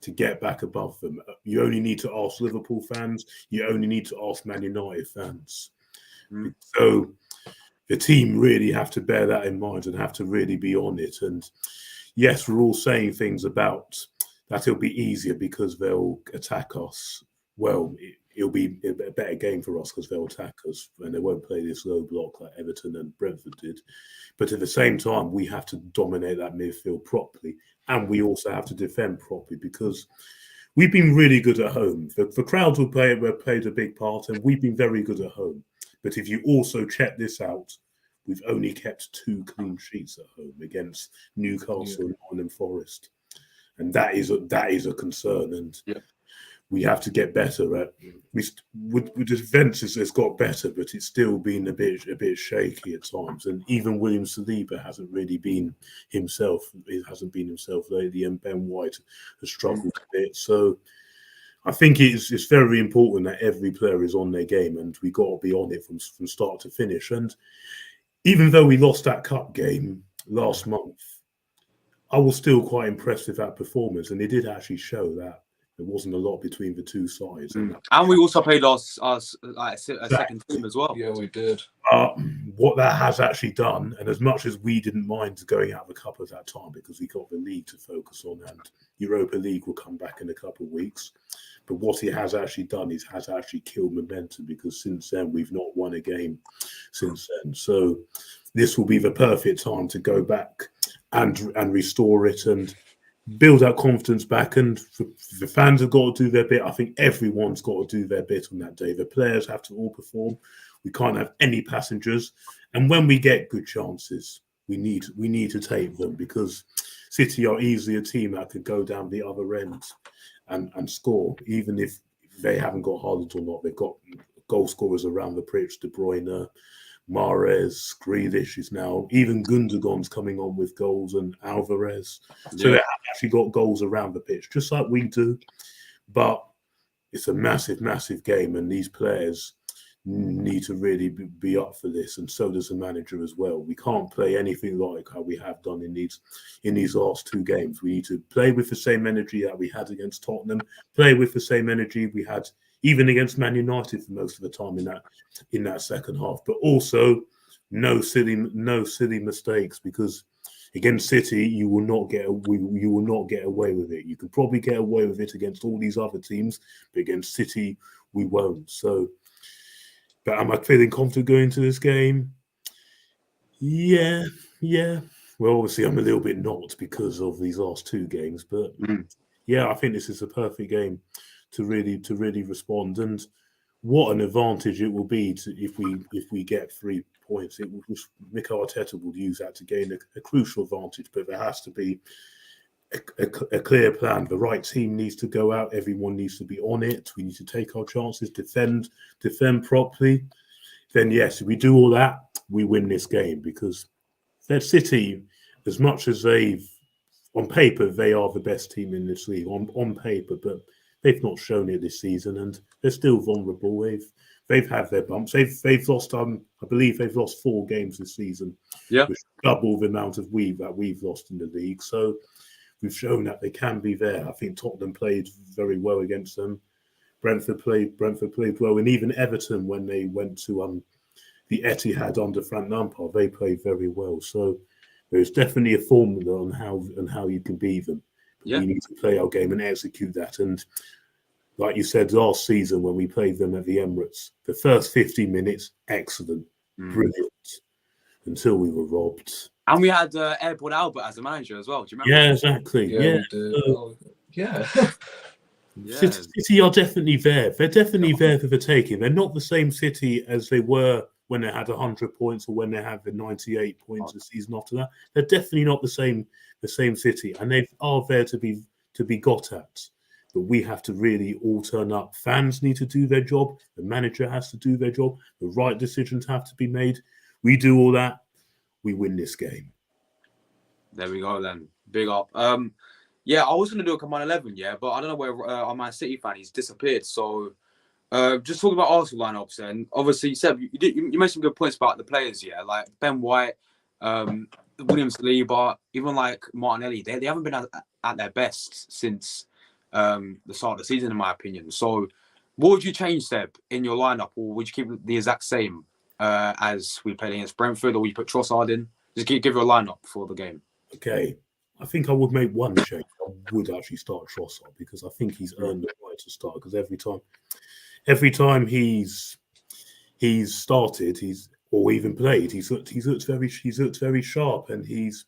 to get back above them. You only need to ask Liverpool fans. You only need to ask Man United fans. So the team really have to bear that in mind and have to really be on it. And yes, we're all saying things about that it'll be easier because they'll attack us. Well, it'll be a better game for us because they'll attack us and they won't play this low block like Everton and Brentford did. But at the same time, we have to dominate that midfield properly. And we also have to defend properly, because we've been really good at home. The crowds will played a big part, and we've been very good at home. But if you also check this out, we've only kept 2 clean sheets at home against Newcastle and Nottingham Forest. And that is a concern. And we have to get better at. With the defence has got better, but it's still been a bit shaky at times. And even William Saliba hasn't really been himself. It hasn't been himself lately, and Ben White has struggled a bit. So I think it's very important that every player is on their game, and we got to be on it from start to finish. And even though we lost that cup game last month, I was still quite impressed with that performance, and it did actually show that there wasn't a lot between the two sides. And we also played our second team as well. Yeah, we did. What that has actually done, and as much as we didn't mind going out of the cup at that time because we got the league to focus on, and Europa League will come back in a couple of weeks, but what it has actually done is has actually killed momentum, because since then we've not won a game since then. So this will be the perfect time to go back and restore it and build that confidence back. And the fans have got to do their bit. I think everyone's got to do their bit on that day. The players have to all perform. We can't have any passengers. And when we get good chances, we need to take them, because City are easily a team that could go down the other end and score, even if they haven't got Haaland or not. They've got goal scorers around the pitch: De Bruyne, Mahrez, Grealish is now, even Gundogan's coming on with goals, and Alvarez. So they have actually got goals around the pitch, just like we do. But it's a massive, massive game, and these players need to really be up for this, and so does the manager as well. We can't play anything like how we have done in these last 2 games. We need to play with the same energy that we had against Tottenham, play with the same energy we had even against Man United for most of the time in that second half. But also no silly mistakes, because against City you will not get away with it. You can probably get away with it against all these other teams, but against City we won't. So, but am I feeling confident going into this game? Yeah. Well, obviously I'm a little bit not because of these last 2 games, but yeah, I think this is a perfect game to really respond. And what an advantage it will be if we get 3 points. It will, Mikel Arteta will use that to gain a crucial advantage, but there has to be a clear plan. The right team needs to go out. Everyone needs to be on it. We need to take our chances, defend properly. Then yes, if we do all that, we win this game, because they're City, as much as on paper, they are the best team in this league on paper, but they've not shown it this season, and they're still vulnerable. They've had their bumps. They've lost. I believe they've lost 4 games this season. Yeah, which is double the amount of we've lost in the league. So we've shown that they can be there. I think Tottenham played very well against them. Brentford played well, and even Everton, when they went to the Etihad under Frank Lampard, they played very well. So there's definitely a formula on how you can beat them. Yeah. We need to play our game and execute that. And like you said last season when we played them at the Emirates, the first 15 minutes, excellent, brilliant, until we were robbed. And we had Airport Albert as a manager as well. Do you remember? Yeah, exactly. Yeah. City are definitely there. They're definitely there for the taking. They're not the same City as they were when they had 100 points or when they had the 98 points the season after that. They're definitely not the same City, and they are there to be to be got at. But we have to really all turn up. Fans need to do their job. The manager has to do their job. The right decisions have to be made. We do all that. We win this game. There we go then. Big up. Yeah, I was going to do a Command 11, yeah, but I don't know where our Man City fan, he's disappeared. So just talking about Arsenal lineups, and obviously, Seb, you made some good points about the players, yeah, like Ben White, Williams, Saliba, even like Martinelli. They haven't been at their best since the start of the season, in my opinion. So what would you change, Seb, in your lineup, or would you keep the exact same as we played against Brentford, or would you put Trossard in? Just give your lineup for the game. Okay, I think I would make one change. I would actually start Trossard because I think he's earned the right to start. Because every time he's started, or even played, he's looked very sharp, and he's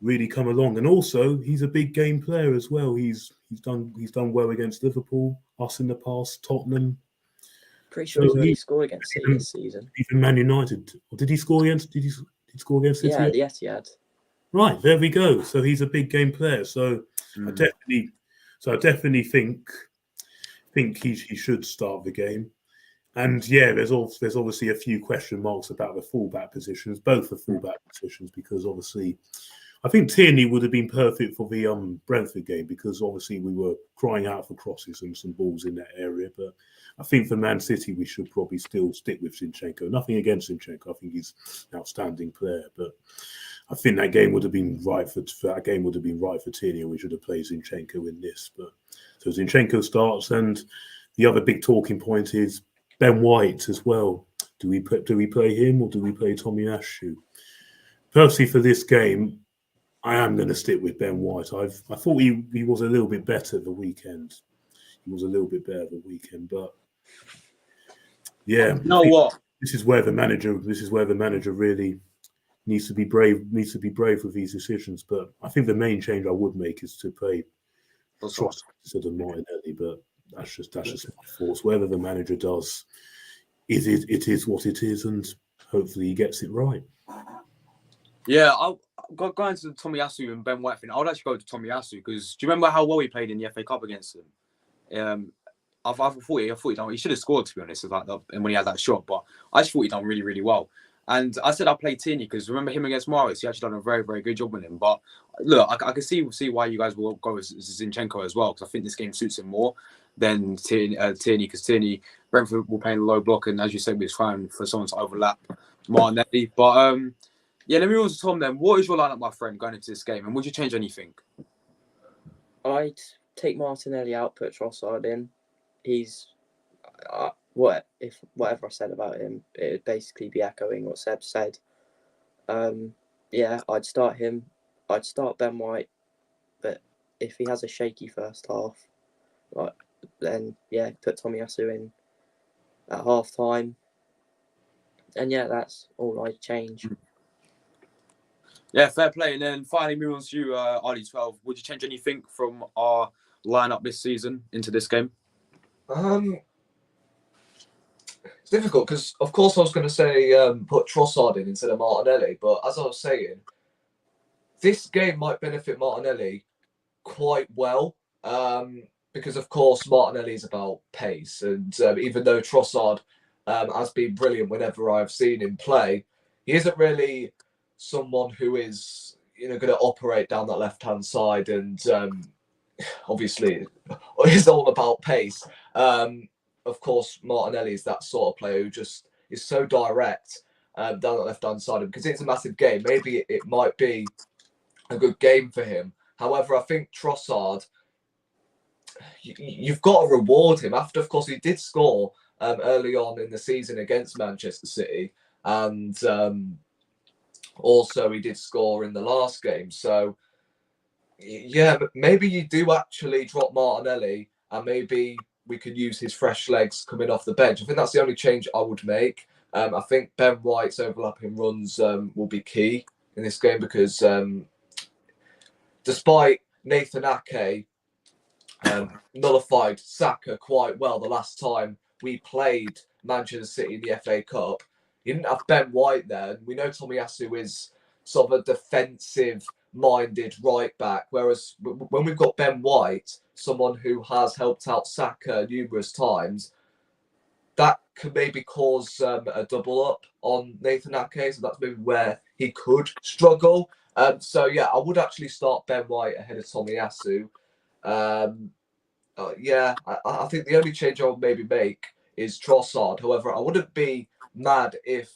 really come along. And also, he's a big game player as well. He's done well against Liverpool, us in the past, Tottenham. Pretty sure he's already scored against City this season. Even Man United. Or did he score against? Did he score against City? Yeah, the Etihad. Right, there we go. So he's a big game player. So I definitely think he should start the game. And yeah, there's obviously a few question marks about the fullback positions, both the fullback positions, because obviously I think Tierney would have been perfect for the Brentford game, because obviously we were crying out for crosses and some balls in that area. But I think for Man City, we should probably still stick with Zinchenko. Nothing against Zinchenko. I think he's an outstanding player, but I think that game would have been right for Tierney, and we should have played Zinchenko in this. But so Zinchenko starts, and the other big talking point is Ben White as well. Do we play him, or do we play Tomiyasu? Personally, for this game, I am going to stick with Ben White. I thought he was a little bit better the weekend. But yeah, You know what? This is where the manager really needs to be brave with these decisions. But I think the main change I would make is to play Trossard instead of Martinelli. But that's just my thoughts. Whatever the manager does, it is what it is, and hopefully he gets it right. Yeah, I'll go into the Tomiyasu and Ben White thing. I would actually go to Tomiyasu, because do you remember how well he played in the FA Cup against him? I thought he should have scored, to be honest, when he had that shot. But I just thought he done really, really well. And I said I'll play Tierney because remember him against Morris, he actually done a very, very good job with him. But look, I can see why you guys will go with Zinchenko as well, because I think this game suits him more than Tierney, because Tierney, Brentford will play in the low block, and as you said, we're trying for someone to overlap Martinelli. But yeah, let me move on to Tom then. What is your lineup, my friend, going into this game, and would you change anything? I'd take Martinelli out, put Trossard in. He's whatever I said about him, it would basically be echoing what Seb said. Yeah, I'd start him. I'd start Ben White, but if he has a shaky first half, then yeah, put Tomiyasu in at half time. And yeah, that's all I'd change. Yeah, fair play. And then finally, moving on to you, RD12. Would you change anything from our lineup this season into this game? It's difficult because, of course, I was going to say put Trossard in instead of Martinelli. But as I was saying, this game might benefit Martinelli quite well because, of course, Martinelli is about pace. And even though Trossard has been brilliant whenever I've seen him play, he isn't really someone who is going to operate down that left-hand side, and obviously it's all about pace. Of course, Martinelli is that sort of player who just is so direct down that left-hand side. Because it's a massive game, maybe it might be a good game for him. However, I think Trossard, you've got to reward him. After, of course, he did score early on in the season against Manchester City, and also he did score in the last game. So yeah, maybe you do actually drop Martinelli, and maybe we could use his fresh legs coming off the bench. I think that's the only change I would make. I think Ben White's overlapping runs will be key in this game, because despite Nathan Ake nullified Saka quite well the last time we played Manchester City in the FA Cup, you didn't have Ben White there. We know Tomiyasu is sort of a defensive-minded right back. Whereas when we've got Ben White, someone who has helped out Saka numerous times, that could maybe cause a double up on Nathan Ake. So that's maybe where he could struggle. So yeah, I would actually start Ben White ahead of Tomiyasu. Yeah, I think the only change I would maybe make is Trossard. However, I wouldn't be mad if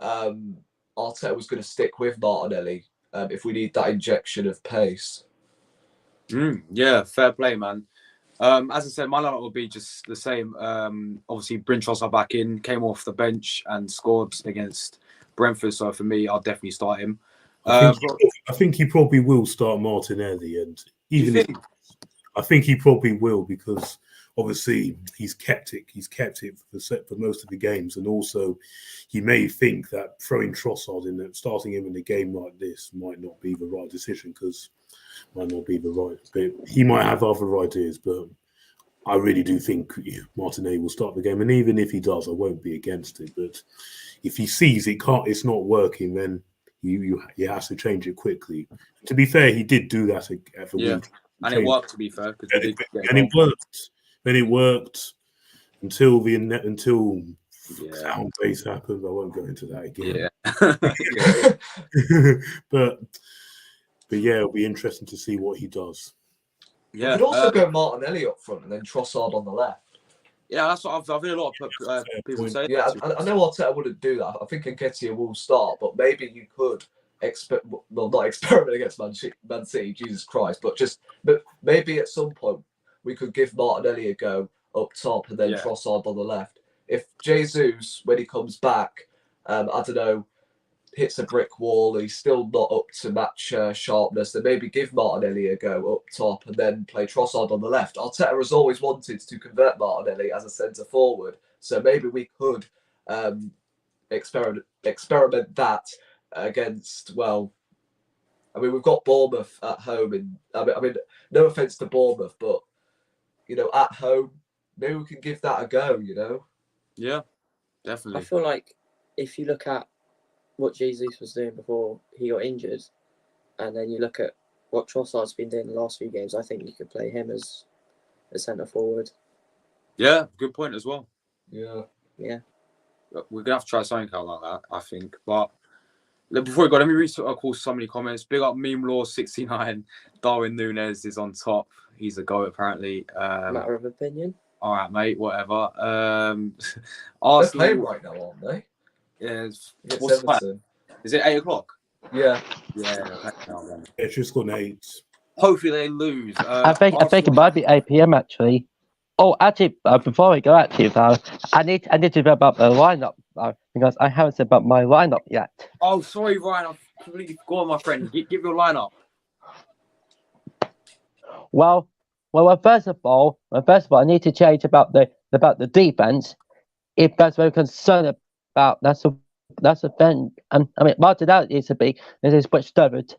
Arteta was going to stick with Martinelli if we need that injection of pace. Yeah, fair play, man. As I said, my lineup will be just the same. Obviously, Bryn Trossard back in, came off the bench and scored against Brentford. So for me, I'll definitely start him. I think he probably will start Martinelli, and I think he probably will, because obviously he's kept it for most of the games, and also he may think that throwing Trossard in there, starting him in a game like this, might not be the right decision, but he might have other ideas. But I really do think Martinelli will start the game, and even if he does, I won't be against it. But if he sees it's not working, then he has to change it quickly. To be fair, he did do that at the week. And it worked, to be fair. It worked until sound base happened. I won't go into that again. But yeah, it'll be interesting to see what he does. Yeah, you could also go Martinelli up front and then Trossard on the left. Yeah, that's what I've heard a lot of people say. Yeah, I know Arteta wouldn't do that. I think Nketiah will start, but maybe you could not experiment against Man City, Jesus Christ, but maybe at some point we could give Martinelli a go up top and then Trossard on the left. If Jesus, when he comes back, I don't know, hits a brick wall, he's still not up to match sharpness, then maybe give Martinelli a go up top and then play Trossard on the left. Arteta has always wanted to convert Martinelli as a centre forward, so maybe we could experiment that against, well, I mean, we've got Bournemouth at home, and I mean, no offence to Bournemouth, but at home, maybe we can give that a go. Yeah, definitely. I feel like if you look at what Jesus was doing before he got injured, and then you look at what Trossard's been doing the last few games, I think you could play him as a centre forward. Yeah, good point as well. Yeah. We're gonna have to try something out like that, I think. But before we go, let me read some many comments. Big up Meme Law 69. Darwin Núñez is on top. He's a goat apparently. Matter of opinion. All right, mate. Whatever. Arsenal, they're playing right now, aren't they? Yeah. What's the time? Is it 8:00? Yeah. Yeah. It's just gone 8. Hopefully they lose. I think it might be 8 p.m. actually. Oh, actually, before we go, though, I need to know about the lineup because I haven't said about my lineup yet. Oh, sorry, Ryan. I've completely forgotten, my friend. Give your lineup. Well, first of all, I need to change about the defense. If that's very concerned about, that's a thing. I mean, Martinelli needs to be switched over to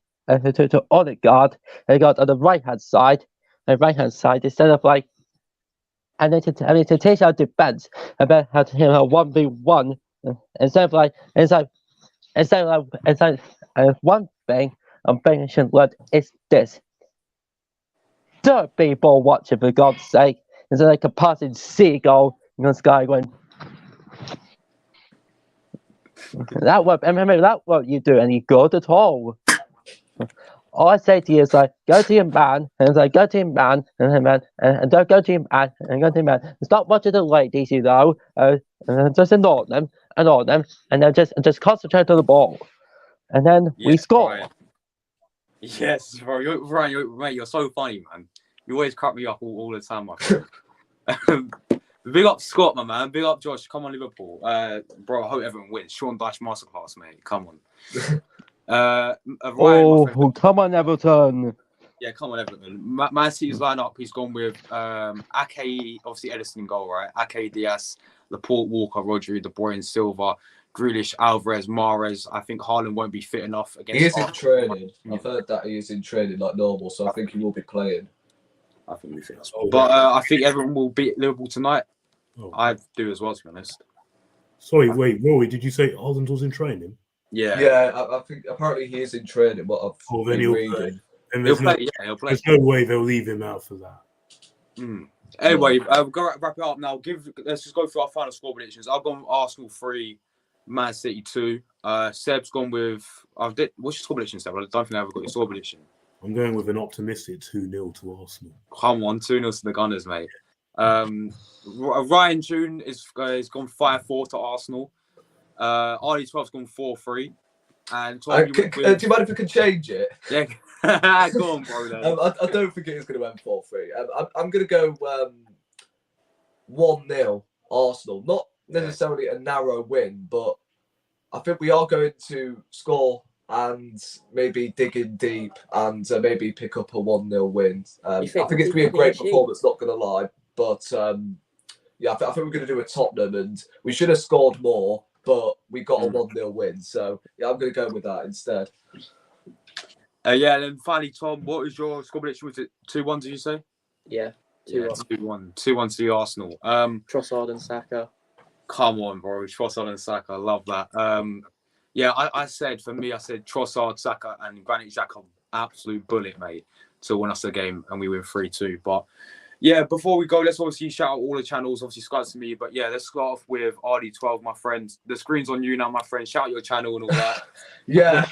Odegaard on the right hand side, instead of like. I need to teach our defense about how to 1v1 instead of one thing I'm thinking is this. Don't be ball watching, for God's sake. It's like a passing seagull in the sky going. That won't you do any good at all. All I say to you is like, go to your man, and it's like, go to your man, and don't go to your man, and go to your man. Stop watching the ladies, and just ignore them, and then just concentrate on the ball. And then we score. Ryan. Yes, bro. Ryan, you're so funny, man. You always crack me up all the time, my friend. Big up Scott, my man. Big up Josh. Come on, Liverpool. Bro, I hope everyone wins. Sean Dyche masterclass, mate. Come on. Ryan, come on, Everton. Yeah, come on, Everton. Man City's lineup, he's gone with Ake, obviously Edison in goal, right? Ake, Diaz, Laporte, Walker, Rodri, De Bruyne, Silva, Grealish, Alvarez, Mahrez. I think Haaland won't be fit enough against. He is in training. I've heard that he is in training like normal, so I think he will be playing. I think we fit. But I think everyone will beat Liverpool tonight. I do as well, to be honest. Sorry, wait, Rory, did you say Haaland was in training? Yeah, I think apparently he is in training. What I've then been he'll reading. play. And He'll play. Yeah, he'll play. There's no way they'll leave him out for that. Anyway, go wrap it up now. Let's just go through our final score predictions. I've gone Arsenal 3, Man City 2. Seb's gone with. What's your score prediction, Seb? I don't think I ever got your score prediction. I'm going with an optimistic 2-0 to Arsenal. Come on, 2-0 to the Gunners, mate. Ryan June is gone 5-4 to Arsenal. RD12's gone 4-3. And Tom, do you mind if we can change it? Yeah, go on, bro. I don't think it is going to end 4-3. I'm going to go 1-0 Arsenal. Not necessarily a narrow win, but I think we are going to score and maybe dig in deep and maybe pick up a 1-0 win. I think it's going to be a great performance, not going to lie. But yeah, I think we're going to do a Tottenham, and we should have scored more, but we got a 1-0 win. So yeah, I'm going to go with that instead. Yeah, and then finally, Tom, what was your score prediction? Was it 2-1, did you say? Yeah, 2-1. 2-1 to the Arsenal. Trossard and Saka. Come on, bro. Trossard and Saka. I love that. Yeah, I said Trossard, Saka, and Granit Xhaka, absolute bullet, mate, to win us the game, and we win 3-2. But yeah, before we go, let's obviously shout out all the channels, obviously subscribe to me. But yeah, let's start off with RD12, my friend. The screen's on you now, my friend. Shout out your channel and all that. Yeah.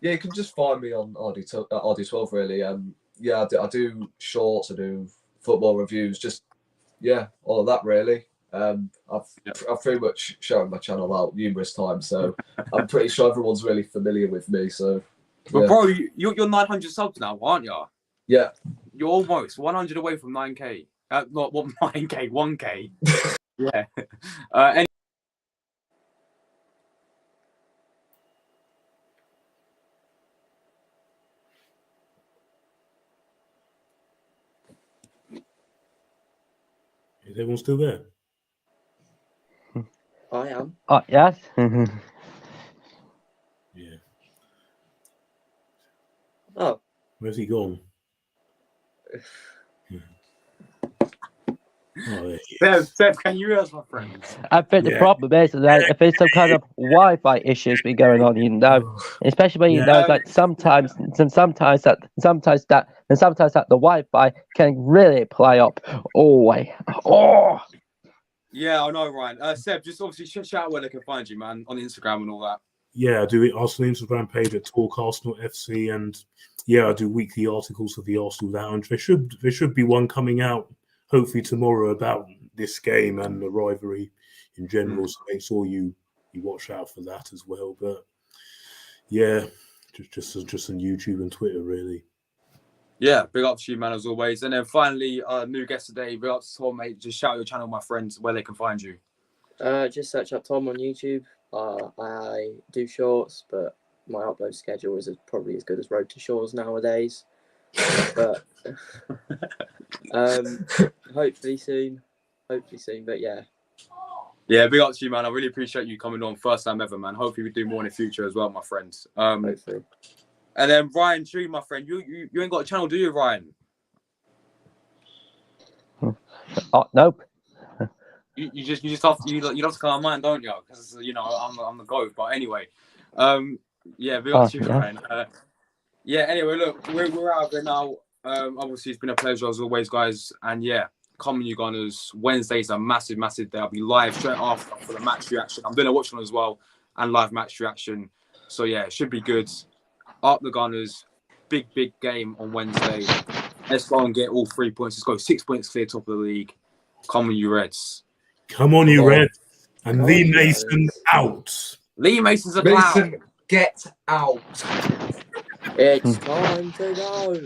Yeah, you can just find me on RD12, really. Yeah, I do shorts, I do football reviews, just, yeah, all of that, really. I've pretty much shown my channel out numerous times, so I'm pretty sure everyone's really familiar with me. So, but bro, you're 900 subs now, aren't you? Yeah. You're almost 100 away from 9K. Not 9K, 1K. Yeah. Is everyone still there? I am. Oh, yes. Yeah. Oh. Where's he gone? Seb, can you hear us, my friend? I think the problem is that if there's some kind of Wi-Fi issues been going on, you know, especially when you know, like sometimes that the Wi-Fi can really play up all way. Oh. Yeah, I know, Ryan. Seb, just obviously shout out where they can find you, man, on Instagram and all that. Yeah, I do it. Arsenal Instagram page at Talk Arsenal FC, and yeah, I do weekly articles for the Arsenal Lounge. There should be one coming out hopefully tomorrow about this game and the rivalry in general. So make sure you watch out for that as well. But yeah, just on YouTube and Twitter, really. Yeah, big up to you, man, as always. And then finally, new guest today, big up to Tom, mate. Just shout out your channel, my friends, where they can find you. Just search up Tom on YouTube. I do shorts, but my upload schedule is probably as good as Road to Shores nowadays. But hopefully soon. But yeah. Yeah, big up to you, man. I really appreciate you coming on. First time ever, man. Hopefully we do more in the future as well, my friends. Hopefully. And then Ryan Tree, my friend, you ain't got a channel, do you, Ryan? Oh, nope. You just have to come on mine, don't you? Because you know I'm the GOAT. But anyway, yeah, big up to you, Ryan. Yeah. Anyway, look, we're out of there now. Obviously, it's been a pleasure as always, guys. And yeah, come on, you Gunners. Wednesday's a massive day. I'll be live straight after for the match reaction. I'm doing a watch on as well and live match reaction. So yeah, it should be good. Up the Gunners. Big game on Wednesday. Let's go and get all 3 points. Let's go 6 points clear top of the league. Come on, you Reds. Come on, you Reds. And Lee Mason out. Lee Mason's a Mason, get out. It's time to go.